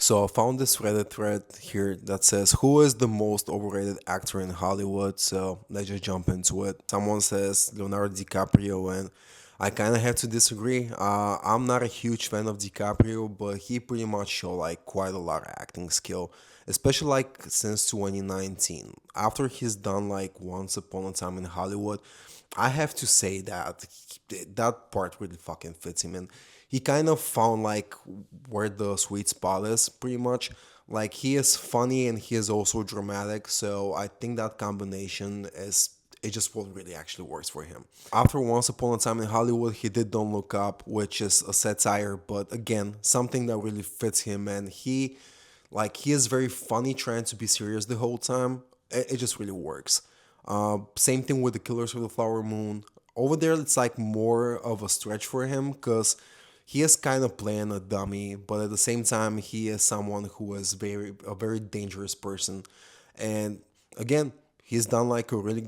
So I found this Reddit thread here that says, "Who is the most overrated actor in Hollywood?" So let's just jump into it. Someone says Leonardo DiCaprio, and I kind of have to disagree. I'm not a huge fan of DiCaprio, but he pretty much showed like quite a lot of acting skill, especially like since 2019. After he's done like Once Upon a Time in Hollywood, I have to say that that part really fucking fits him, and he kind of found like where the sweet spot is, pretty much. Like he is funny and he is also dramatic, so I think that combination is it just what really actually works for him. After Once Upon a Time in Hollywood, he did Don't Look Up, which is a satire, but again, something that really fits him, and he is very funny trying to be serious the whole time. It just really works. Same thing with the Killers of the Flower Moon. Over there, it's like more of a stretch for him because he is kind of playing a dummy, but at the same time, he is someone who is a very dangerous person. And again, he's done like a really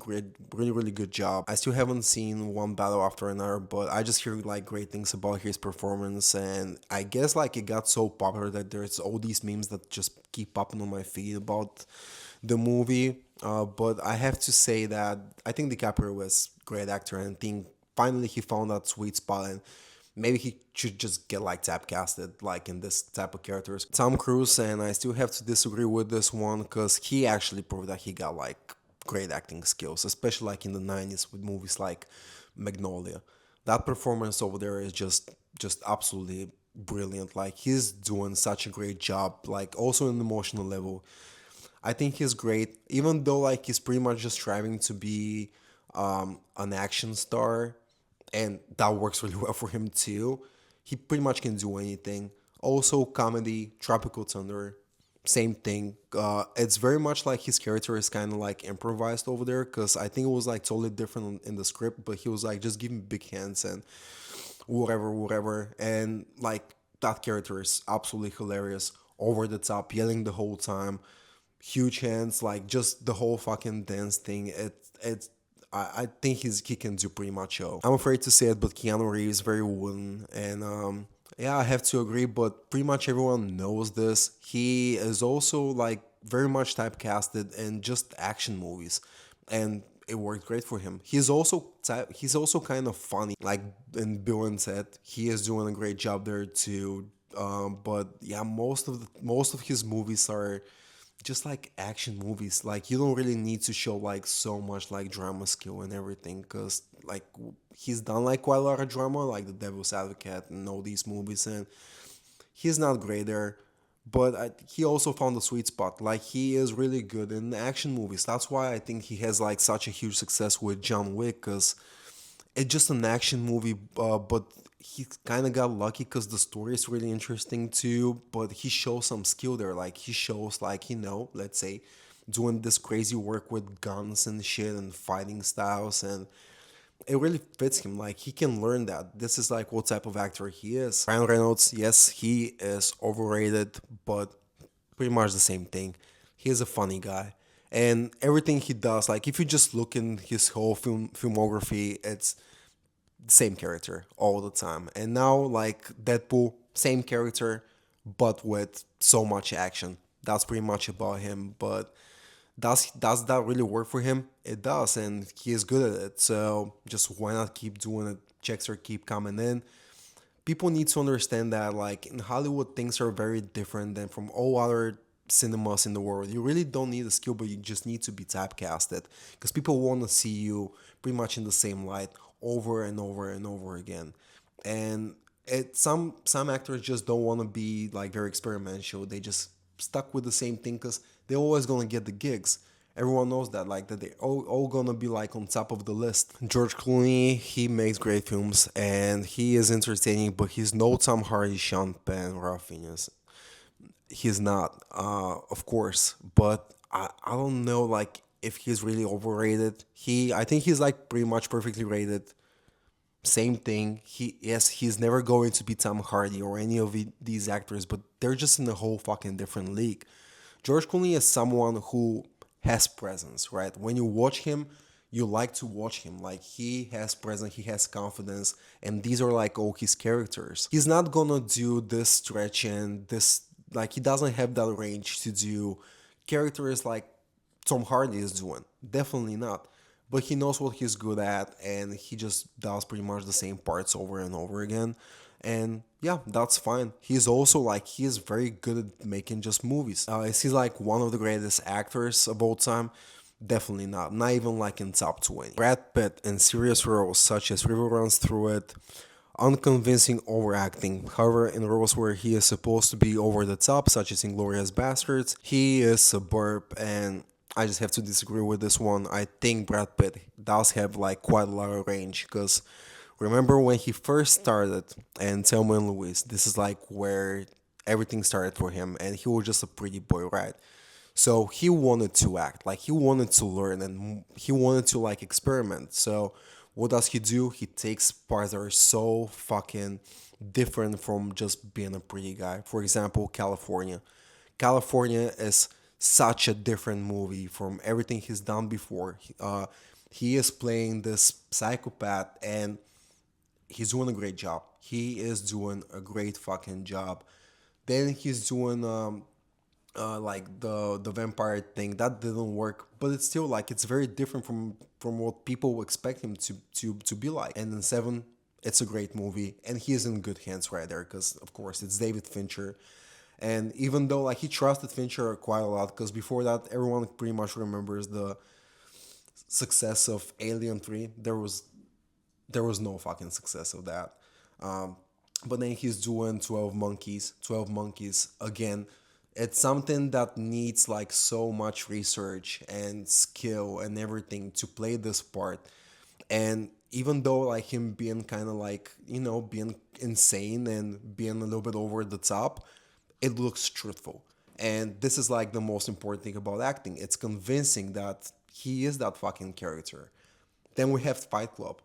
good job. I still haven't seen one battle after another, but I just hear like great things about his performance. And I guess like it got so popular that there's all these memes that just keep popping on my feed about the movie. But I have to say that I think DiCaprio was a great actor, and I think finally he found that sweet spot, and maybe he should just get like typecasted like in this type of characters. Tom Cruise, and I still have to disagree with this one because he actually proved that he got like great acting skills, especially like in the 90s with movies like Magnolia. That performance over there is just absolutely brilliant. Like he's doing such a great job, like also in the emotional level. I think he's great, even though like he's pretty much just striving to be an action star, and that works really well for him too. He pretty much can do anything. Also, comedy, Tropical Thunder, same thing. It's very much like his character is kind of like improvised over there because I think it was like totally different in the script, but he was like just giving big hands and whatever, and like that character is absolutely hilarious, over the top, yelling the whole time, huge hands, like just the whole fucking dance thing. It's I think he can do pretty much all. I'm afraid to say it, but Keanu Reeves is very wooden, and yeah, I have to agree. But pretty much everyone knows this. He is also like very much typecasted in just action movies, and it worked great for him. He's also kind of funny, like in Bill and Ted. He is doing a great job there too. But yeah, most of his movies are just like action movies. Like you don't really need to show like so much like drama skill and everything, because like he's done like quite a lot of drama, like The Devil's Advocate and all these movies, and he's not great there. But he also found the sweet spot. Like he is really good in action movies. That's why I think he has like such a huge success with John Wick, because it's just an action movie, but he kind of got lucky because the story is really interesting too. But he shows some skill there. Like he shows, like, let's say, doing this crazy work with guns and shit and fighting styles, and it really fits him. Like he can learn that. This is like what type of actor he is. Ryan Reynolds, yes, he is overrated, but pretty much the same thing. He is a funny guy, and everything he does, like if you just look in his whole filmography, it's same character all the time. And now, like Deadpool, same character, but with so much action. That's pretty much about him. But does that really work for him? It does, and he is good at it. So just why not keep doing it? Checks are keep coming in. People need to understand that, like in Hollywood, things are very different than from all other cinemas in the world. You really don't need a skill, but you just need to be typecasted because people want to see you pretty much in the same light over and over and over again. And some actors just don't want to be like very experimental. They just stuck with the same thing because they're always gonna get the gigs. Everyone knows that, like that they all gonna be like on top of the list. George Clooney, he makes great films and he is entertaining, but he's no Tom Hardy, Sean Penn, Ralph Fiennes. He's not, of course, but I don't know like if he's really overrated. I think he's like pretty much perfectly rated. Same thing. He's never going to be Tom Hardy or any of these actors, but they're just in a whole fucking different league. George Clooney is someone who has presence, right? When you watch him, you like to watch him. Like he has presence, he has confidence, and these are like all his characters. He's not gonna do this stretch and this like he doesn't have that range to do characters like Tom Hardy is doing. Definitely not. But he knows what he's good at, and he just does pretty much the same parts over and over again. And yeah, that's fine. He's also like he is very good at making just movies. Is he like one of the greatest actors of all time? Definitely not. Not even like in top 20. Brad Pitt in serious roles such as River Runs Through It, unconvincing overacting. However, in roles where he is supposed to be over the top, such as Inglorious Bastards, he is superb, and I just have to disagree with this one. I think Brad Pitt does have like quite a lot of range because remember when he first started and Thelma and Louise, this is like where everything started for him, and he was just a pretty boy, right? So he wanted to act, like he wanted to learn and he wanted to like experiment. So what does he do? He takes parts that are so fucking different from just being a pretty guy. For example, California. California is such a different movie from everything he's done before. He is playing this psychopath and he's doing a great job. He is doing a great fucking job. Then he's doing like the vampire thing that didn't work, but it's still like it's very different from what people expect him to be like. And then Seven, it's a great movie, and he is in good hands right there because of course it's David Fincher. And even though like he trusted Fincher quite a lot, because before that everyone pretty much remembers the success of Alien 3. There was no fucking success of that. Um, but then he's doing 12 Monkeys. 12 Monkeys, again, it's something that needs like so much research and skill and everything to play this part. And even though like him being kind of like, being insane and being a little bit over the top, it looks truthful. And this is like the most important thing about acting. It's convincing that he is that fucking character. Then we have Fight Club,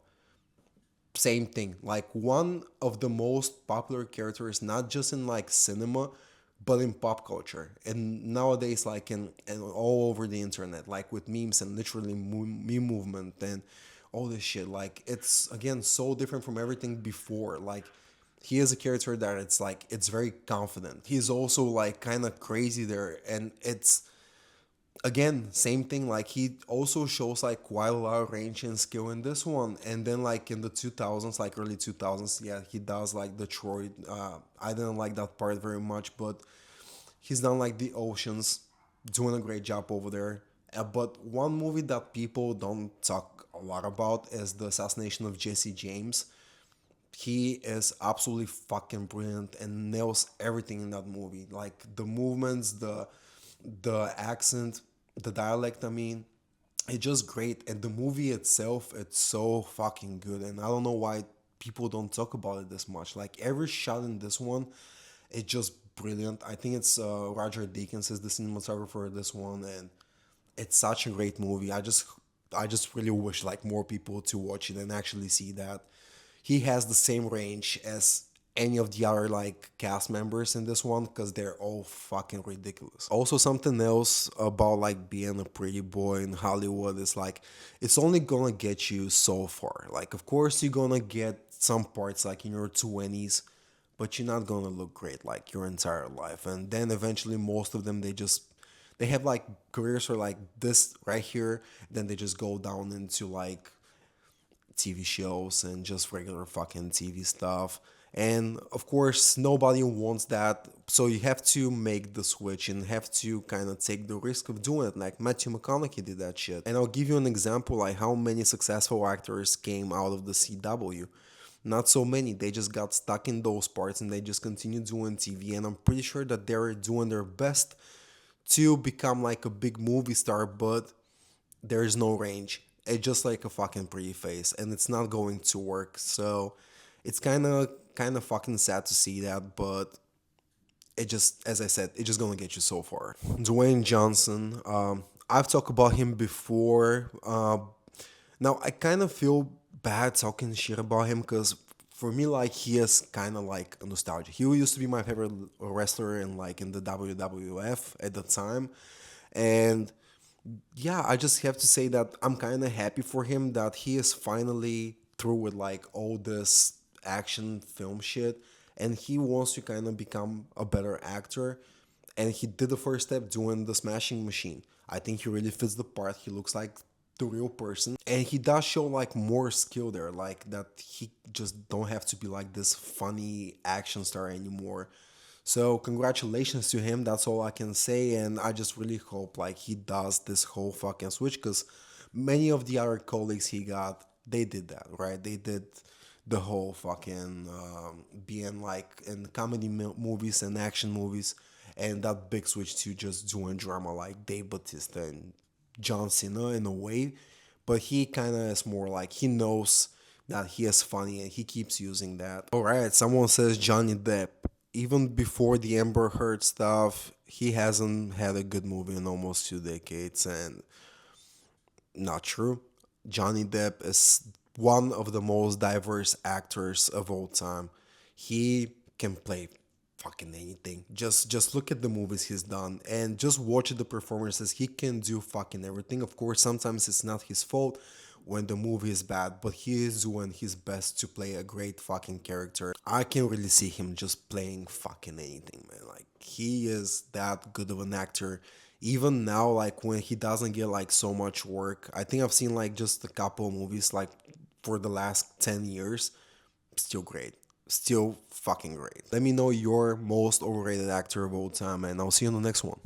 same thing, like one of the most popular characters not just in like cinema but in pop culture and nowadays like in all over the internet, like with memes and literally meme movement and all this shit. Like it's again so different from everything before. Like he is a character that it's like it's very confident. He's also like kind of crazy there, and it's again same thing, like he also shows like quite a lot of range and skill in this one. And then like in the 2000s, like early 2000s, yeah, he does like Detroit. I didn't like that part very much, but he's done like the Oceans, doing a great job over there. But one movie that people don't talk a lot about is the assassination of Jesse James. He is absolutely fucking brilliant and nails everything in that movie, like the movements, the accent, the dialect. I mean, it's just great. And the movie itself, it's so fucking good. And I don't know why people don't talk about it this much. Like every shot in this one, it's just brilliant. I think it's Roger Deakins is the cinematographer of this one, and it's such a great movie. I just really wish like more people to watch it and actually see that he has the same range as any of the other like cast members in this one, because they're all fucking ridiculous. Also, something else about like being a pretty boy in Hollywood is like it's only gonna get you so far. Like of course you're gonna get some parts like in your 20s, but you're not gonna look great like your entire life. And then eventually most of them they have like careers for like this right here, then they just go down into like TV shows and just regular fucking TV stuff. And of course, nobody wants that. So you have to make the switch and have to kind of take the risk of doing it. Like Matthew McConaughey did that shit. And I'll give you an example like how many successful actors came out of the CW. Not so many. They just got stuck in those parts and they just continue doing TV. And I'm pretty sure that they're doing their best to become like a big movie star, but there is no range. It's just like a fucking pretty face, and it's not going to work. So it's kind of fucking sad to see that, but it just, as I said, it's just gonna get you so far. Dwayne Johnson, I've talked about him before. Now I kind of feel bad talking shit about him because for me, like he is kind of like a nostalgia. He used to be my favorite wrestler in the WWF at the time, and yeah, I just have to say that I'm kind of happy for him that he is finally through with like all this action film shit, and he wants to kind of become a better actor. And he did the first step doing the smashing machine. I think he really fits the part. He looks like the real person, and he does show like more skill there, like that he just don't have to be like this funny action star anymore. So congratulations to him. That's all I can say, and I just really hope like he does this whole fucking switch, because many of the other colleagues he got, they did that, right? They did the whole fucking being like in comedy movies and action movies, and that big switch to just doing drama like Dave Bautista and John Cena in a way. But he kind of is more like he knows that he is funny and he keeps using that. All right, someone says Johnny Depp. Even before the Amber Heard stuff, he hasn't had a good movie in almost 2 decades, and not true. Johnny Depp is one of the most diverse actors of all time. He can play fucking anything. Just look at the movies he's done and just watch the performances. He can do fucking everything. Of course, sometimes it's not his fault when the movie is bad, but he is doing his best to play a great fucking character. I can really see him just playing fucking anything, man. Like he is that good of an actor. Even now, like when he doesn't get like so much work, I think I've seen like just a couple of movies like for the last 10 years. Still great. Still fucking great. Let me know your most overrated actor of all time, and I'll see you in the next one.